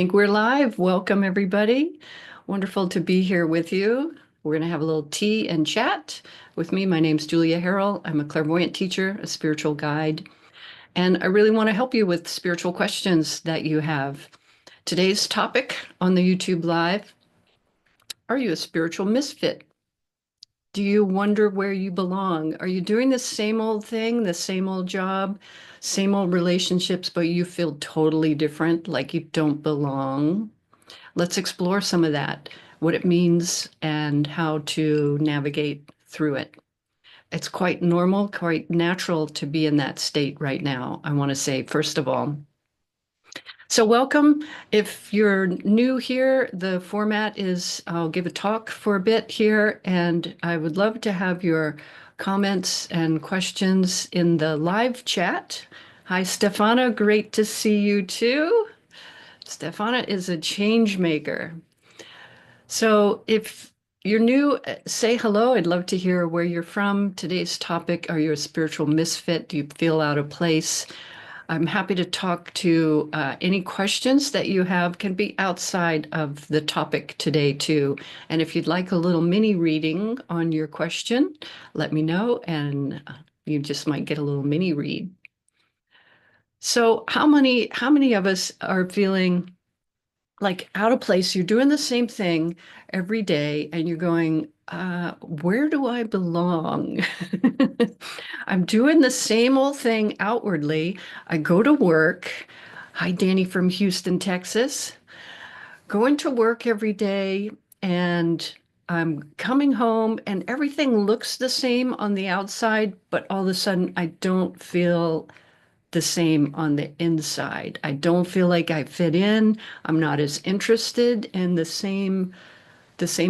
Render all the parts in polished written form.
Think we're live. Welcome, everybody. Wonderful to be here with you. We're going to have a little tea and chat with me. My name's Julia Harrell. I'm a clairvoyant teacher, a spiritual guide, and I really want to help you with spiritual questions that you have. Today's topic on the YouTube Live, are you a spiritual misfit? Do you wonder where you belong? Are you doing the same old thing, the same old job, same old relationships, but you feel totally different, like you don't belong? Let's explore some of that, what it means and how to navigate through it. It's quite normal, quite natural to be in that state right now, I want to say, first of all. So, welcome. If you're new here, the format is I'll give a talk for a bit here, and I would love to have your comments and questions in the live chat. Hi, Stefana. Great to see you too. Stefana is a change maker. So if you're new, say hello. I'd love to hear where you're from. Today's topic, are you a spiritual misfit? Do you feel out of place? I'm happy to talk to any questions that you have can be outside of the topic today too. And if you'd like a little mini reading on your question, let me know and you just might get a little mini read. So how many of us are feeling like out of place? You're doing the same thing every day and you're going, where do I belong? I'm doing the same old thing outwardly. I go to work. Hi, Danny from Houston, Texas. Going to work every day and I'm coming home and everything looks the same on the outside, but all of a sudden I don't feel the same on the inside. I don't feel like I fit in. I'm not as interested in the same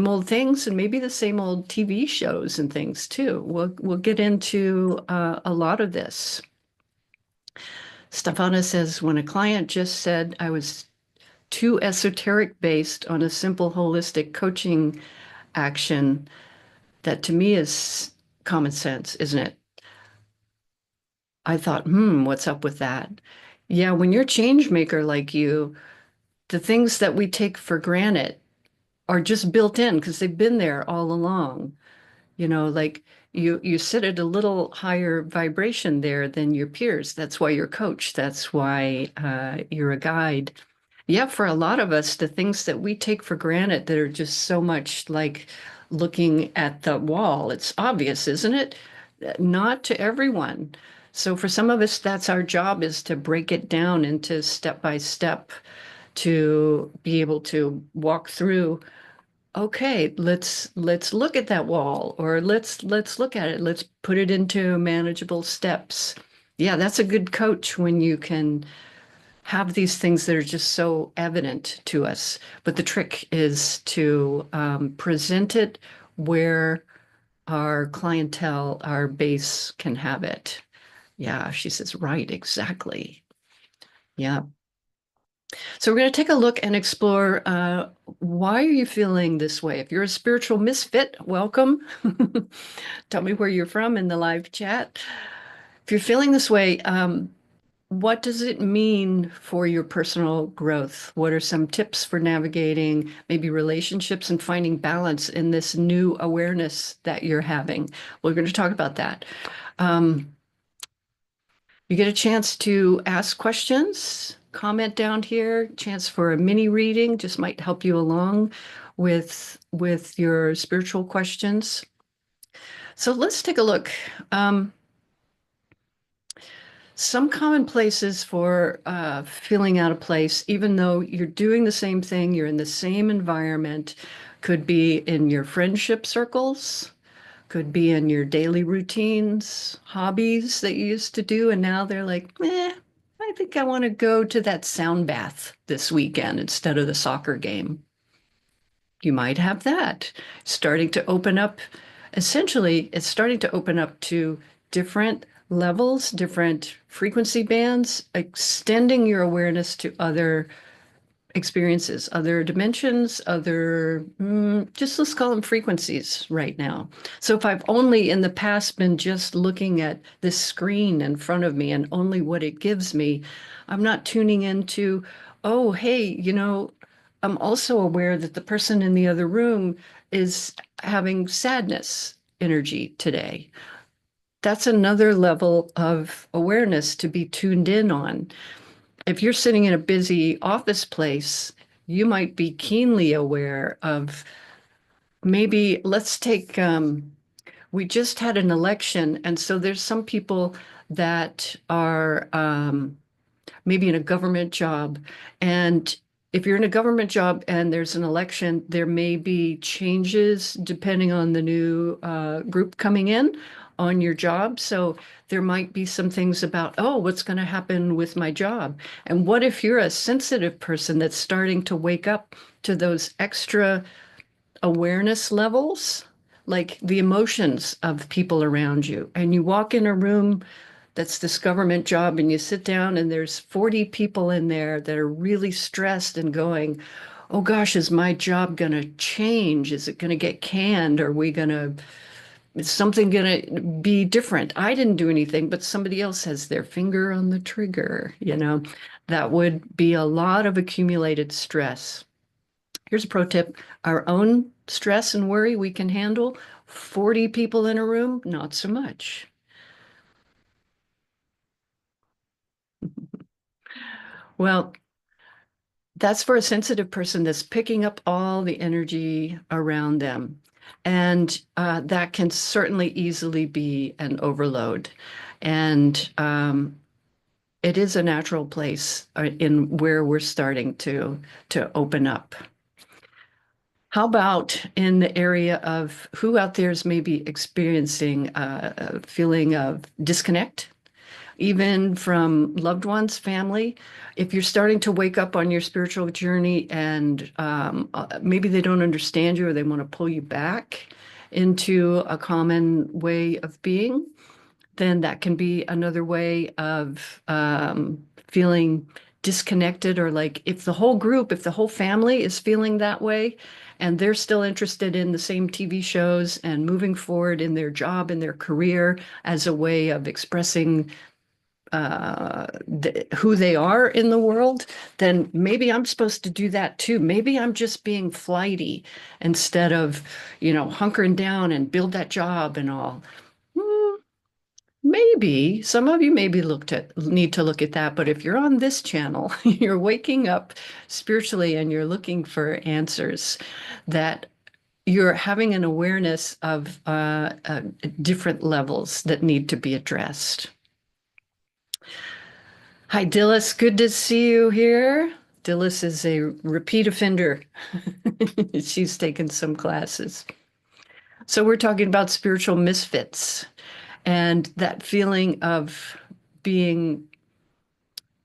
old things and maybe the same old TV shows and things too. We'll get into a lot of this. Stefana says, when a client just said I was too esoteric based on a simple holistic coaching action, that to me is common sense, isn't it? I thought, what's up with that? Yeah, when you're a change maker like you, the things that we take for granted are just built in because they've been there all along. Like you sit at a little higher vibration there than your peers. That's why you're a coach. That's why you're a guide. Yeah, for a lot of us, the things that we take for granted that are just so much like looking at the wall, it's obvious, isn't it? Not to everyone. So for some of us, that's our job, is to break it down into step by step to be able to walk through. Okay, let's look at that wall, or let's look at it. Let's put it into manageable steps. Yeah, that's a good coach when you can have these things that are just so evident to us. But the trick is to present it where our clientele, our base can have it. Yeah, she says, right, exactly. Yeah. So we're going to take a look and explore why are you feeling this way? If you're a spiritual misfit, welcome. Tell me where you're from in the live chat. If you're feeling this way, what does it mean for your personal growth? What are some tips for navigating maybe relationships and finding balance in this new awareness that you're having? We're going to talk about that. Um, you get a chance to ask questions, comment down here, chance for a mini reading, just might help you along with your spiritual questions. So let's take a look. Some common places for feeling out of place, even though you're doing the same thing, you're in the same environment, could be in your friendship circles, could be in your daily routines, hobbies that you used to do, and now they're like, I think I want to go to that sound bath this weekend instead of the soccer game. You might have that starting to open up. Essentially, it's starting to open up to different levels, different frequency bands, extending your awareness to other experiences, other dimensions, other, just let's call them frequencies right now. So if I've only in the past been just looking at this screen in front of me and only what it gives me, I'm not tuning into oh, hey, I'm also aware that the person in the other room is having sadness energy today. That's another level of awareness to be tuned in on. If you're sitting in a busy office place, you might be keenly aware of maybe, let's take, we just had an election, and so there's some people that are maybe in a government job. And if you're in a government job and there's an election, there may be changes depending on the new group coming in on your job. So there might be some things about, oh, what's going to happen with my job? And what if you're a sensitive person that's starting to wake up to those extra awareness levels, like the emotions of people around you, and you walk in a room that's this government job and you sit down and there's 40 people in there that are really stressed and going, oh gosh, is my job going to change? Is it going to get canned? Are we going to, is something going to be different? I didn't do anything, but somebody else has their finger on the trigger, that would be a lot of accumulated stress. Here's a pro tip. Our own stress and worry we can handle. 40 people in a room, not so much. Well, that's for a sensitive person that's picking up all the energy around them. And that can certainly easily be an overload. And it is a natural place in where we're starting to open up. How about in the area of who out there is maybe experiencing a feeling of disconnect, even from loved ones, family? If you're starting to wake up on your spiritual journey and maybe they don't understand you or they want to pull you back into a common way of being, then that can be another way of feeling disconnected, or like if the whole group, if the whole family is feeling that way and they're still interested in the same TV shows and moving forward in their job and their career as a way of expressing who they are in the world, then maybe I'm supposed to do that too. Maybe I'm just being flighty instead of, hunkering down and build that job and all. Hmm, maybe some of you maybe need to look at that, but if you're on this channel, you're waking up spiritually and you're looking for answers, that you're having an awareness of different levels that need to be addressed. Hi, Dillis. Good to see you here. Dillis is a repeat offender. She's taken some classes. So we're talking about spiritual misfits and that feeling of being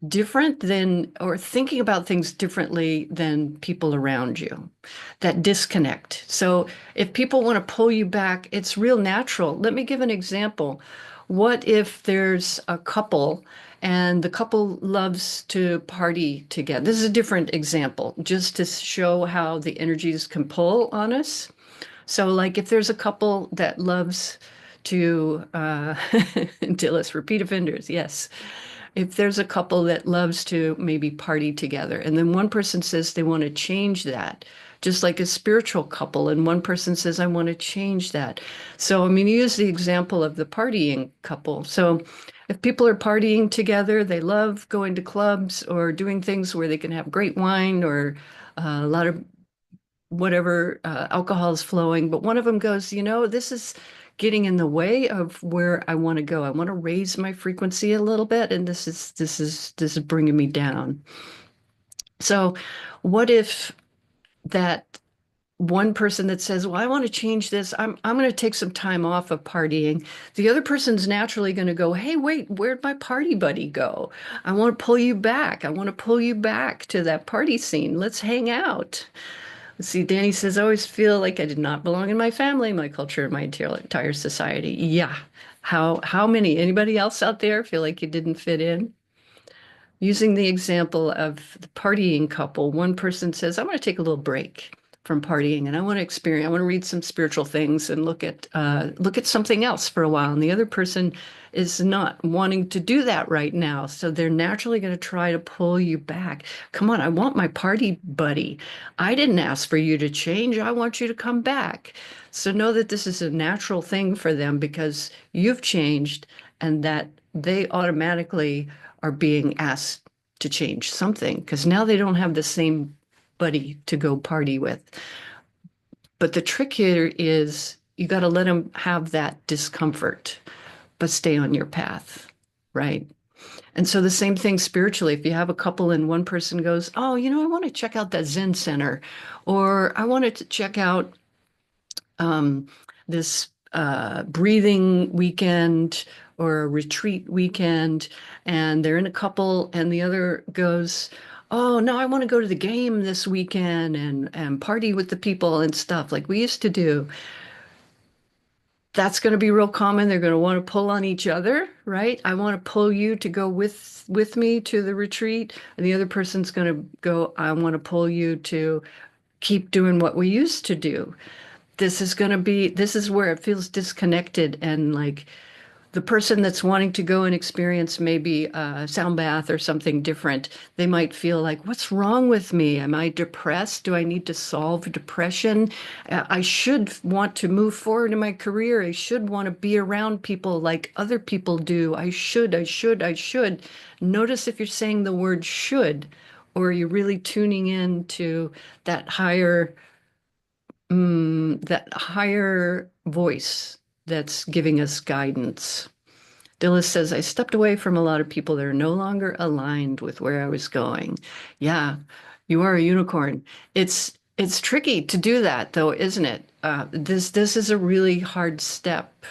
different than, or thinking about things differently than people around you, that disconnect. So if people want to pull you back, it's real natural. Let me give an example. What if there's a couple and the couple loves to party together? This is a different example, just to show how the energies can pull on us. So, like, if there's a couple that loves to, until us repeat offenders, yes. If there's a couple that loves to maybe party together, and then one person says they want to change that, just like a spiritual couple, and one person says, I want to change that. So, I mean, use the example of the partying couple. So, if people are partying together, they love going to clubs or doing things where they can have great wine or a lot of whatever alcohol is flowing, but one of them goes, this is getting in the way of where I want to go. I want to raise my frequency a little bit, and this is bringing me down. So, what if that one person that says, well, I want to change this. I'm going to take some time off of partying. The other person's naturally going to go, hey, wait, where'd my party buddy go? I want to pull you back. I want to pull you back to that party scene. Let's hang out. Let's see, Danny says, I always feel like I did not belong in my family, my culture, my entire society. Yeah. How many? Anybody else out there feel like you didn't fit in? Using the example of the partying couple, one person says, I'm going to take a little break. from partying and I want to experience, I want to read some spiritual things and look at something else for a while. And the other person is not wanting to do that right now. So they're naturally going to try to pull you back. Come on, I want my party buddy. I didn't ask for you to change. I want you to come back. So know that this is a natural thing for them because you've changed and that they automatically are being asked to change something because now they don't have the same buddy to go party with. But the trick here is you got to let them have that discomfort, but stay on your path, right? And so the same thing spiritually. If you have a couple and one person goes, oh, I want to check out that Zen center, or I wanted to check out this breathing weekend or a retreat weekend, and they're in a couple, and the other goes, "Oh no, I want to go to the game this weekend and party with the people and stuff like we used to do." That's going to be real common. They're going to want to pull on each other, right? I want to pull you to go with me to the retreat, and the other person's going to go, I want to pull you to keep doing what we used to do. This is where it feels disconnected and like the person that's wanting to go and experience maybe a sound bath or something different, they might feel like, what's wrong with me? Am I depressed? Do I need to solve depression? I should want to move forward in my career. I should want to be around people like other people do. I should. Notice if you're saying the word should, or you're really tuning in to that higher voice that's giving us guidance. Dillis says, I stepped away from a lot of people that are no longer aligned with where I was going. Yeah, you are a unicorn. It's tricky to do that though, isn't it? This is a really hard step.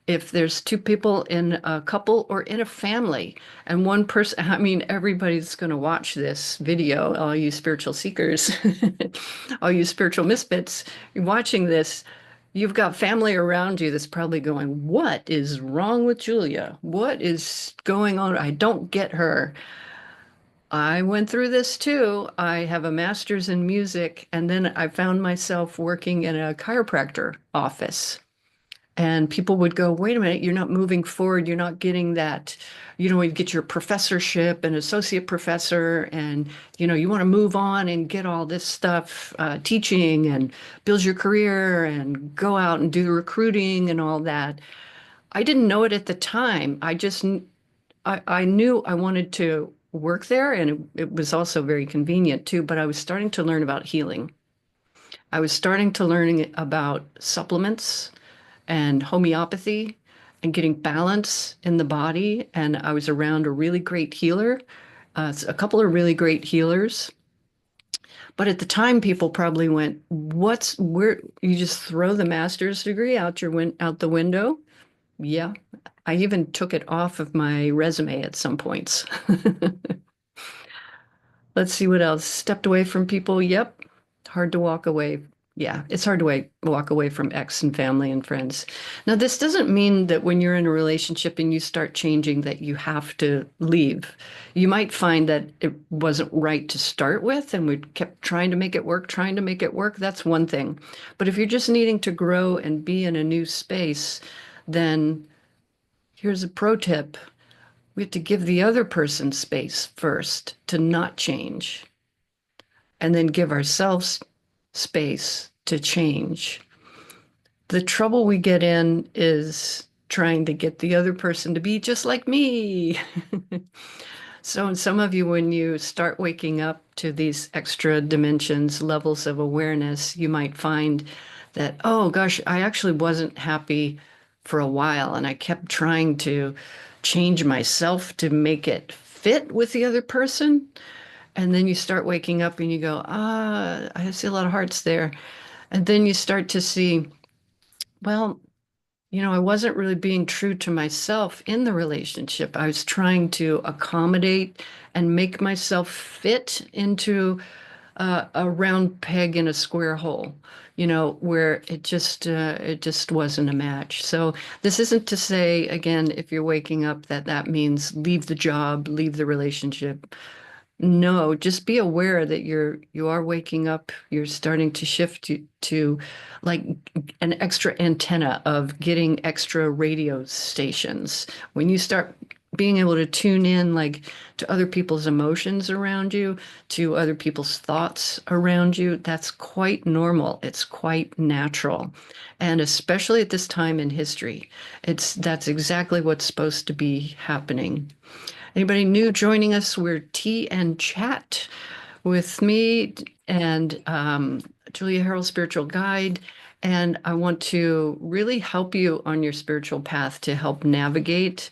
If there's two people in a couple or in a family and one person, I mean, everybody's going to watch this video, all you spiritual seekers, all you spiritual misfits, you're watching this, you've got family around you that's probably going, what is wrong with Julia? What is going on? I don't get her. I went through this too. I have a master's in music, and then I found myself working in a chiropractor office. And people would go, wait a minute, you're not moving forward. You're not getting that, you get your professorship and associate professor, and, you want to move on and get all this stuff, teaching and build your career and go out and do the recruiting and all that. I didn't know it at the time. I knew I wanted to work there, and it was also very convenient too, but I was starting to learn about healing. I was starting to learn about supplements and homeopathy and getting balance in the body. And I was around a really great healer, a couple of really great healers. But at the time, people probably went, "What's where? You just throw the master's degree out the window?" Yeah, I even took it off of my resume at some points. Let's see what else. Stepped away from people. Yep. Hard to walk away. Yeah, it's hard to walk away from ex and family and friends. Now, this doesn't mean that when you're in a relationship and you start changing that you have to leave. You might find that it wasn't right to start with and we kept trying to make it work, trying to make it work. That's one thing. But if you're just needing to grow and be in a new space, then here's a pro tip. We have to give the other person space first to not change, and then give ourselves space to change. The trouble we get in is trying to get the other person to be just like me. So, in some of you, when you start waking up to these extra dimensions, levels of awareness, you might find that, oh gosh, I actually wasn't happy for a while, and I kept trying to change myself to make it fit with the other person. And then you start waking up and you go, I see a lot of hearts there. And then you start to see, well, I wasn't really being true to myself in the relationship. I was trying to accommodate and make myself fit into a round peg in a square hole, where it just wasn't a match. So this isn't to say, again, if you're waking up that means leave the job, leave the relationship. No, just be aware that you are waking up. You're starting to shift to like an extra antenna of getting extra radio stations. When you start being able to tune in like to other people's emotions around you, to other people's thoughts around you, that's quite normal. It's quite natural. And especially at this time in history, that's exactly what's supposed to be happening. Anybody new joining us? We're Tea and Chat with me and Julia Harrell, spiritual guide. And I want to really help you on your spiritual path to help navigate.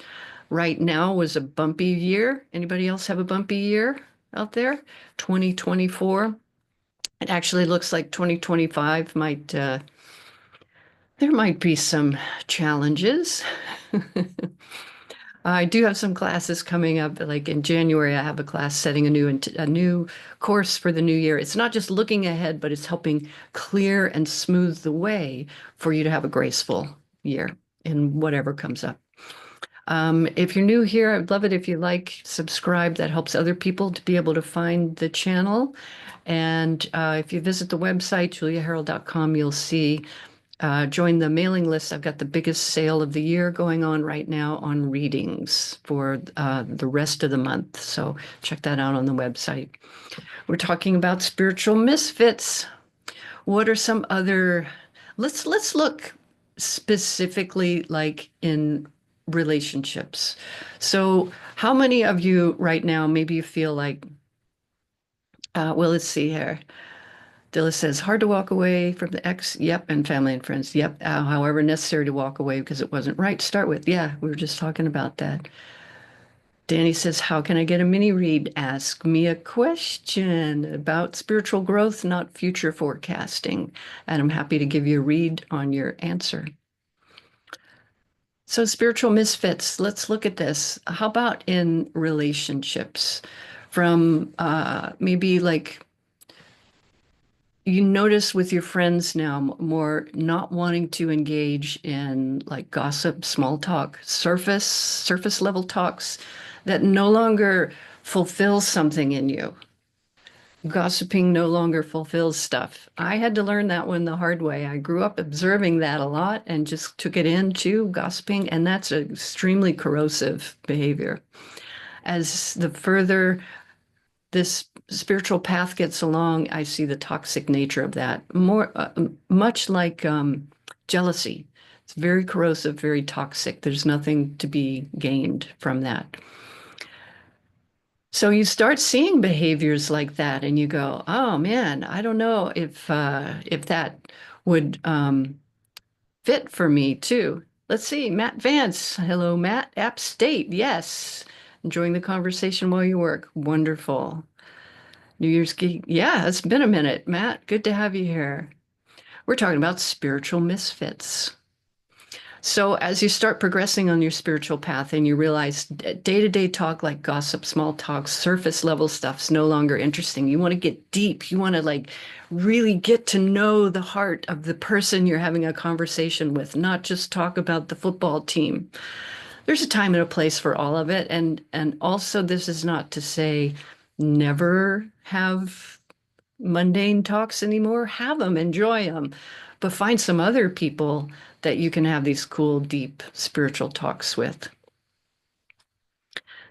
Right now was a bumpy year. Anybody else have a bumpy year out there? 2024. It actually looks like 2025 there might be some challenges. I do have some classes coming up. Like in January, I have a class setting a new course for the new year. It's not just looking ahead, but it's helping clear and smooth the way for you to have a graceful year in whatever comes up. If you're new here, I'd love it if you like, subscribe. That helps other people to be able to find the channel. And if you visit the website, juliaharrell.com, you'll see join the mailing list. I've got the biggest sale of the year going on right now on readings for the rest of the month. So check that out on the website. We're talking about spiritual misfits. What are some other? Let's look specifically like in relationships. So how many of you right now maybe you feel like, well, let's see here. Dilla says, hard to walk away from the ex. Yep. And family and friends. Yep. However, necessary to walk away because it wasn't right to start with. Yeah, we were just talking about that. Danny says, how can I get a mini read? Ask me a question about spiritual growth, not future forecasting. And I'm happy to give you a read on your answer. So, spiritual misfits, let's look at this. How about in relationships? From maybe like you notice with your friends now more not wanting to engage in like gossip, small talk, surface level talks that no longer fulfill something in you. Gossiping no longer fulfills stuff. I had to learn that one the hard way. I grew up observing that a lot and just took it into gossiping, and that's an extremely corrosive behavior. As the further this spiritual path gets along, I see the toxic nature of that. Much like jealousy. It's very corrosive, very toxic. There's nothing to be gained from that. So you start seeing behaviors like that, and you go, "Oh man, I don't know if that would fit for me too." Let's see, Matt Vance. Hello, Matt. App State. Yes. Enjoying the conversation while you work. Wonderful. New Year's Geek. Yeah, it's been a minute, Matt. Good to have you here. We're talking about spiritual misfits. So, as you start progressing on your spiritual path and you realize day to day talk like gossip, small talk, surface level stuff's no longer interesting. You want to get deep. You want to like really get to know the heart of the person you're having a conversation with, not just talk about the football team. There's a time and a place for all of it. And also this is not to say never have mundane talks anymore. Have them, enjoy them, but find some other people that you can have these cool, deep spiritual talks with.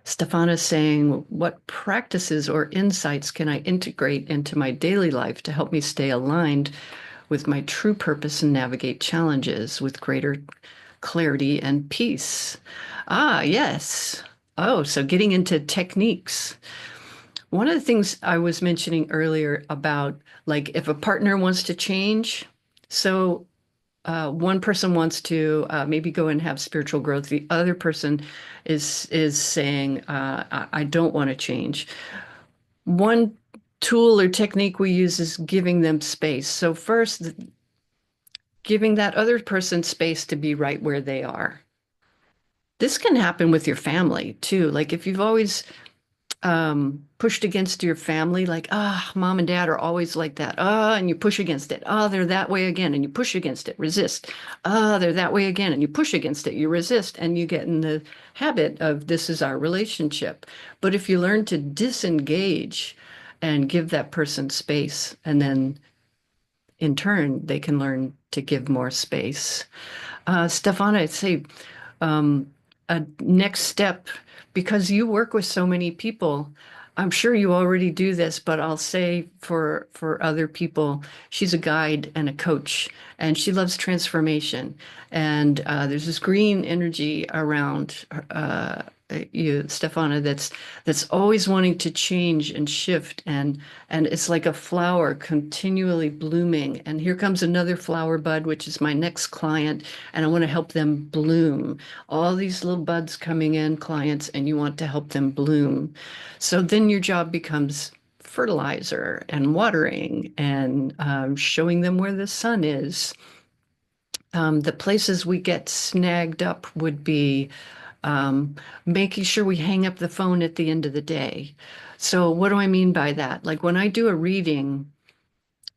Stefana's saying, what practices or insights can I integrate into my daily life to help me stay aligned with my true purpose and navigate challenges with greater clarity and peace? Ah, yes. Oh, so getting into techniques. One of the things I was mentioning earlier about like if a partner wants to change, so one person wants to maybe go and have spiritual growth. The other person is saying, I don't want to change. One tool or technique we use is giving them space. So first, giving that other person space to be right where they are. This can happen with your family too. Like if you've always pushed against your family, like, mom and dad are always like that. And you push against it. They're that way again, and you push against it, resist. They're that way again, and you push against it, you resist, and you get in the habit of this is our relationship. But if you learn to disengage and give that person space, and then in turn, they can learn to give more space. Stefana, I'd say um, a next step, because you work with so many people. I'm sure you already do this, but I'll say for other people, she's a guide and a coach, and she loves transformation. And there's this green energy around you, Stefana, that's always wanting to change and shift, and it's like a flower continually blooming. And here comes another flower bud, which is my next client, and I want to help them bloom. All these little buds coming in, clients, and you want to help them bloom. So then your job becomes fertilizer and watering and showing them where the sun is. The places we get snagged up would be um, making sure we hang up the phone at the end of the day. So, what do I mean by that? Like when I do a reading,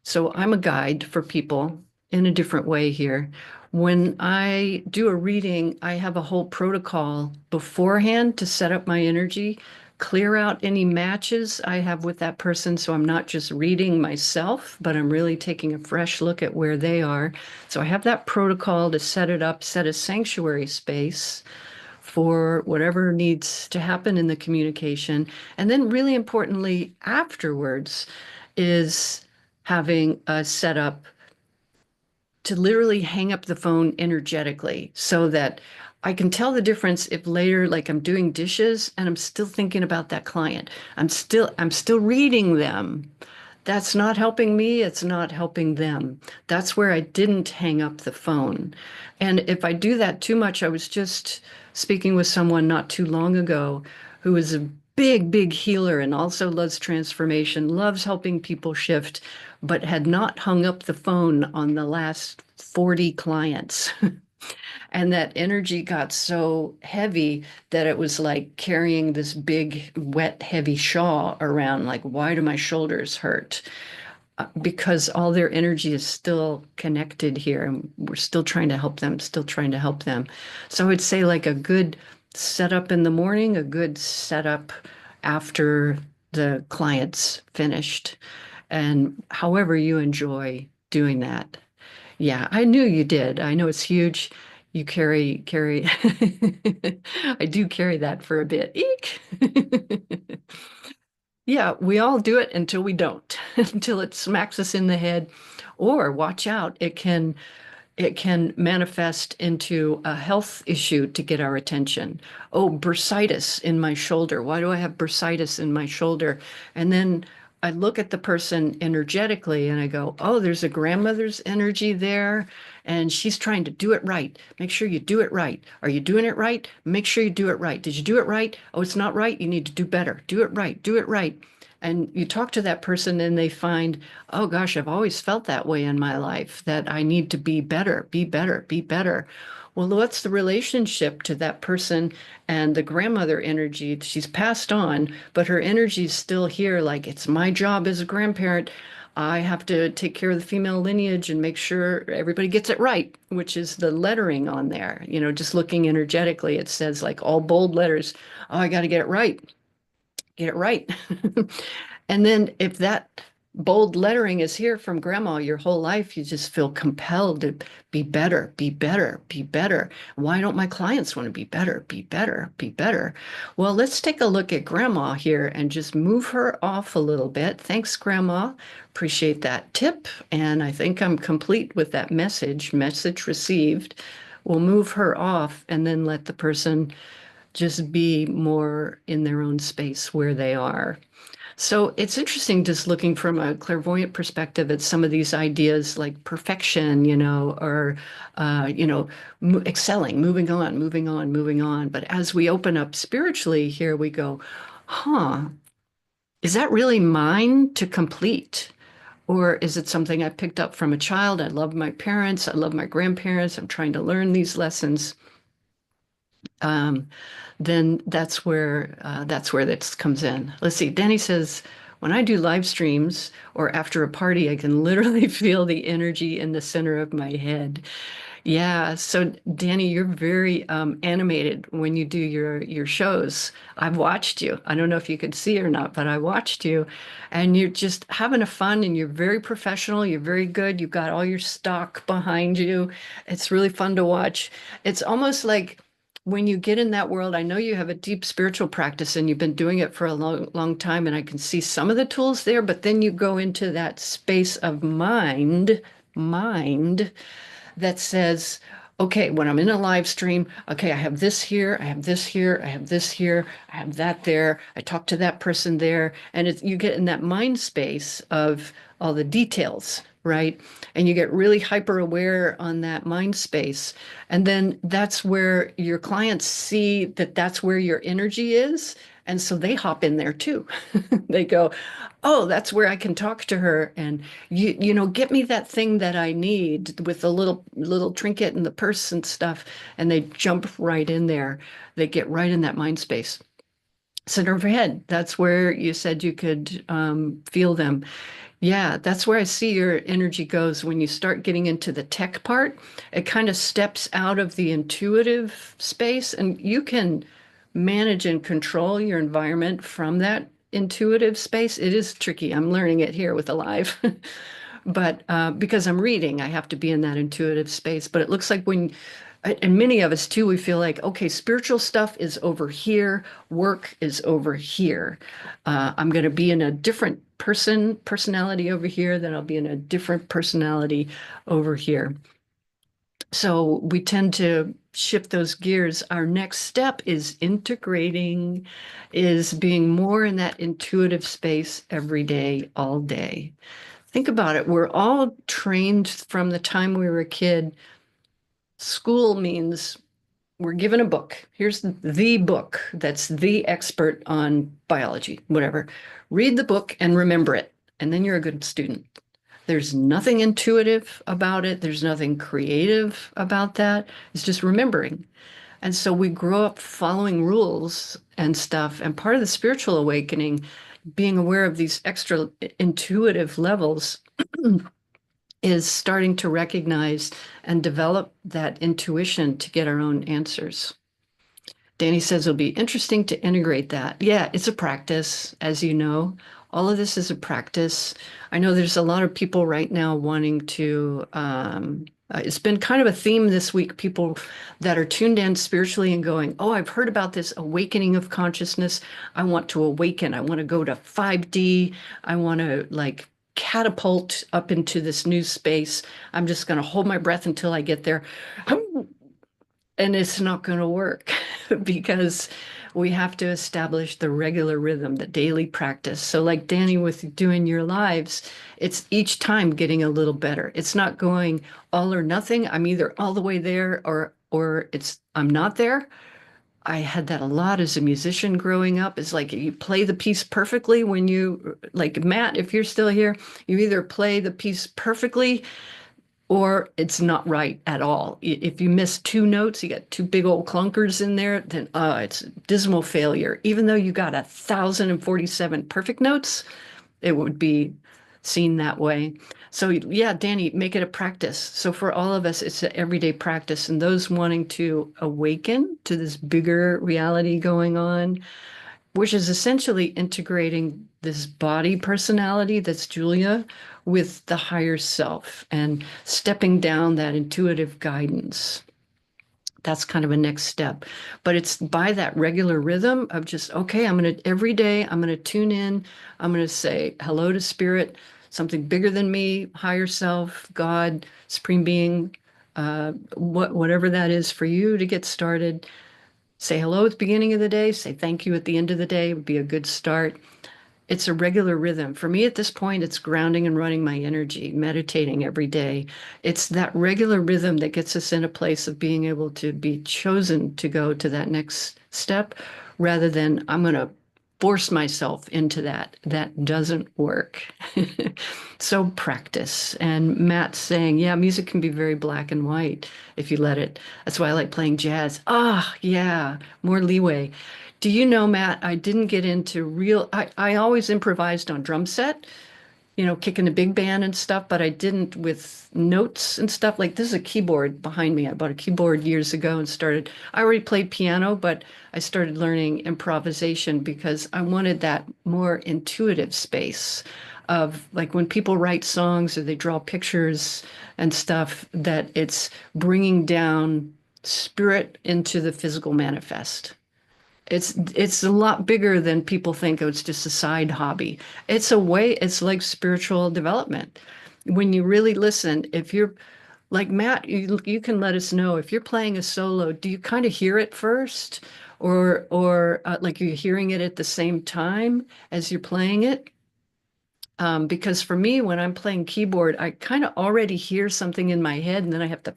so I'm a guide for people in a different way here. When I do a reading, I have a whole protocol beforehand to set up my energy, clear out any matches I have with that person. So I'm not just reading myself, but I'm really taking a fresh look at where they are. So I have that protocol to set it up, set a sanctuary space for whatever needs to happen in the communication. And then, really importantly, afterwards is having a setup to literally hang up the phone energetically so that I can tell the difference if later, like I'm doing dishes and I'm still thinking about that client. I'm still reading them. That's not helping me. It's not helping them. That's where I didn't hang up the phone. And if I do that too much, I was just speaking with someone not too long ago who is a big, big healer and also loves transformation, loves helping people shift, but had not hung up the phone on the last 40 clients. And that energy got so heavy that it was like carrying this big, wet, heavy shawl around. Like, why do my shoulders hurt? Because all their energy is still connected here, and we're still trying to help them, still trying to help them. So I would say, like, a good setup in the morning, a good setup after the client's finished, and however you enjoy doing that. Yeah, I knew you did. I know it's huge. You carry I do carry that for a bit. Eek. Yeah, we all do it until we don't, until it smacks us in the head. Or watch out, it can manifest into a health issue to get our attention. Oh, bursitis in my shoulder. Why do I have bursitis in my shoulder? And then I look at the person energetically and I go, oh, there's a grandmother's energy there. And she's trying to do it right. Make sure you do it right. Are you doing it right? Make sure you do it right. Did you do it right? Oh, it's not right. You need to do better. Do it right. Do it right. And you talk to that person and they find, oh gosh, I've always felt that way in my life, that I need to be better, be better, be better. Well, what's the relationship to that person and the grandmother energy? She's passed on, but her energy is still here. Like, it's my job as a grandparent. I have to take care of the female lineage and make sure everybody gets it right, which is the lettering on there. Just looking energetically, it says like all bold letters, oh, I got to get it right. Get it right. And then if that bold lettering is here from grandma your whole life, you just feel compelled to be better, be better, be better. Why don't my clients want to be better, be better, be better? Well, let's take a look at grandma here and just move her off a little bit. Thanks, grandma. Appreciate that tip. And I think I'm complete with that message received. We'll move her off and then let the person just be more in their own space where they are. So it's interesting just looking from a clairvoyant perspective at some of these ideas like perfection, or, excelling, moving on, moving on, moving on. But as we open up spiritually, here we go, huh, is that really mine to complete? Or is it something I picked up from a child? I love my parents. I love my grandparents. I'm trying to learn these lessons. um, then that's where this comes in. Let's see. Danny says, when I do live streams or after a party, I can literally feel the energy in the center of my head. Yeah, so Danny, you're very animated when you do your shows. I've watched you. I don't know if you could see or not, but I watched you, and you're just having a fun, and you're very professional. You're very good. You've got all your stock behind you. It's really fun to watch. It's almost like when you get in that world, I know you have a deep spiritual practice and you've been doing it for a long, long time, and I can see some of the tools there, but then you go into that space of mind that says, okay, when I'm in a live stream, okay, I have this here, I have this here, I have this here, I have that there, I talk to that person there. And you get in that mind space of all the details, right? And you get really hyper aware on that mind space. And then that's where your clients see that that's where your energy is. And so they hop in there too. They go, oh, that's where I can talk to her, and get me that thing that I need with the little trinket and the purse and stuff. And they jump right in there. They get right in that mind space. Center of your head. That's where you said you could feel them. Yeah, that's where I see your energy goes when you start getting into the tech part. It kind of steps out of the intuitive space, and you can manage and control your environment from that intuitive space. It is tricky. I'm learning it here with Alive. But because I'm reading, I have to be in that intuitive space. But it looks like and many of us too, we feel like, okay, spiritual stuff is over here, work is over here. I'm going to be in a different personality over here, then I'll be in a different personality over here. So we tend to shift those gears. Our next step is integrating, is being more in that intuitive space every day, all day. Think about it. We're all trained from the time we were a kid. School means we're given a book. Here's the book that's the expert on biology, whatever. Read the book and remember it, and then you're a good student. There's nothing intuitive about it. There's nothing creative about that. It's just remembering. And so we grow up following rules and stuff. And part of the spiritual awakening, being aware of these extra intuitive levels, is starting to recognize and develop that intuition to get our own answers. Danny says it'll be interesting to integrate that. Yeah, it's a practice, as you know. All of this is a practice. I know there's a lot of people right now wanting to, it's been kind of a theme this week, people that are tuned in spiritually and going, oh, I've heard about this awakening of consciousness. I want to awaken. I want to go to 5D. I want to like catapult up into this new space. I'm just going to hold my breath until I get there. And it's not going to work because we have to establish the regular rhythm, the daily practice. So, like Danny, with doing your lives, it's each time getting a little better. It's not going all or nothing. I'm either all the way there or I'm not there. I had that a lot as a musician growing up. It's like you play the piece perfectly when like Matt, if you're still here, you either play the piece perfectly or it's not right at all. If you miss two notes, you got two big old clunkers in there, then it's dismal failure. Even though you got 1,047 perfect notes, it would be seen that way. So yeah, Danny, make it a practice. So for all of us, it's an everyday practice. And those wanting to awaken to this bigger reality going on, which is essentially integrating this body personality that's Julia with the higher self and stepping down that intuitive guidance. That's kind of a next step. But it's by that regular rhythm of just, okay, every day, I'm going to tune in. I'm going to say hello to spirit, something bigger than me, higher self, God, supreme being, whatever that is for you to get started. Say hello at the beginning of the day, say thank you at the end of the day would be a good start. It's a regular rhythm. For me at this point, it's grounding and running my energy, meditating every day. It's that regular rhythm that gets us in a place of being able to be chosen to go to that next step rather than I'm going to force myself into that. That doesn't work. So practice. And Matt's saying, yeah, music can be very black and white if you let it. That's why I like playing jazz. Ah, yeah, more leeway. Do you know, Matt, I didn't get into I always improvised on drum set, kicking a big band and stuff, but I didn't with notes and stuff. Like this is a keyboard behind me. I bought a keyboard years ago and I already played piano, but I started learning improvisation because I wanted that more intuitive space of like when people write songs or they draw pictures and stuff, that it's bringing down spirit into the physical manifest. It's a lot bigger than people think. Oh, it's just a side hobby. It's like spiritual development. When you really listen, if you're like Matt, you can let us know if you're playing a solo, do you kind of hear it first or like you're hearing it at the same time as you're playing it? Because for me, when I'm playing keyboard, I kind of already hear something in my head, and then I have to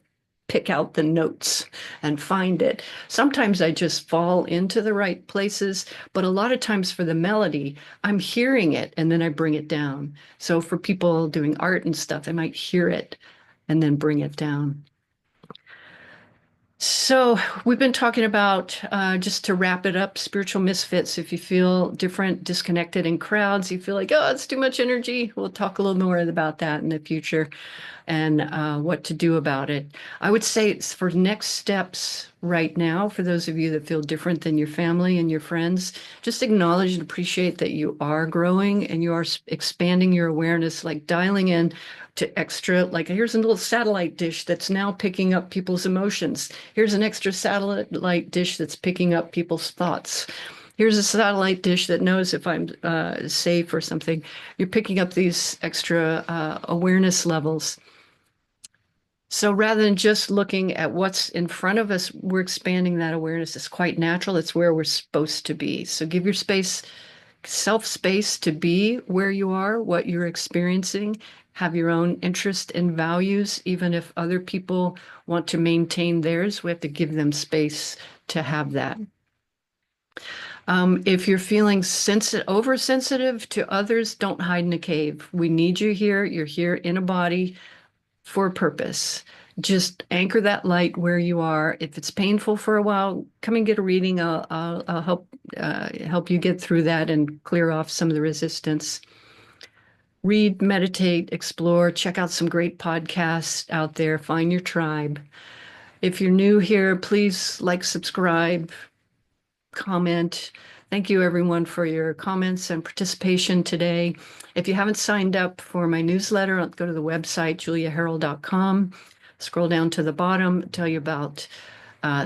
pick out the notes and find it. Sometimes I just fall into the right places, but a lot of times for the melody, I'm hearing it and then I bring it down. So for people doing art and stuff, they might hear it and then bring it down. So we've been talking about, just to wrap it up, spiritual misfits. If you feel different, disconnected in crowds, you feel like, oh, it's too much energy. We'll talk a little more about that in the future and what to do about it. I would say it's for next steps right now, for those of you that feel different than your family and your friends, just acknowledge and appreciate that you are growing and you are expanding your awareness, like dialing in to extra, like here's a little satellite dish that's now picking up people's emotions. Here's an extra satellite dish that's picking up people's thoughts. Here's a satellite dish that knows if I'm safe or something. You're picking up these extra awareness levels. So rather than just looking at what's in front of us, we're expanding that awareness. It's quite natural. It's where we're supposed to be. So give your self space to be where you are, what you're experiencing, have your own interest and values. Even if other people want to maintain theirs, we have to give them space to have that. If you're feeling oversensitive to others, don't hide in a cave. We need you here. You're here in a body for a purpose. Just anchor that light where you are. If it's painful for a while, come and get a reading. I'll help you get through that and clear off some of the resistance. Read, meditate, explore, check out some great podcasts out there. Find your tribe. If you're new here, please like, subscribe, comment. Thank you, everyone, for your comments and participation today. If you haven't signed up for my newsletter, go to the website, juliaharrell.com. Scroll down to the bottom, tell you about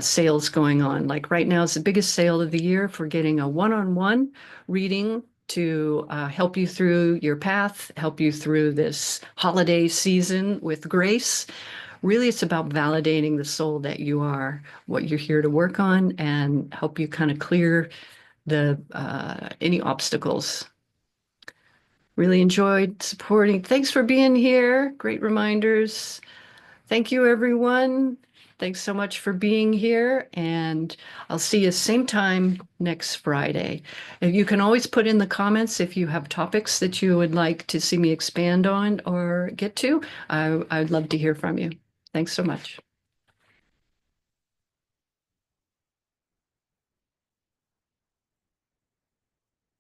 sales going on. Like right now, it's the biggest sale of the year for getting a one-on-one reading to help you through your path, help you through this holiday season with grace. Really, it's about validating the soul that you are, what you're here to work on, and help you kind of clear the any obstacles. Really enjoyed supporting. Thanks for being here. Great reminders. Thank you, everyone. Thanks so much for being here, and I'll see you same time next Friday. And you can always put in the comments if you have topics that you would like to see me expand on or get to. I'd love to hear from you. Thanks so much.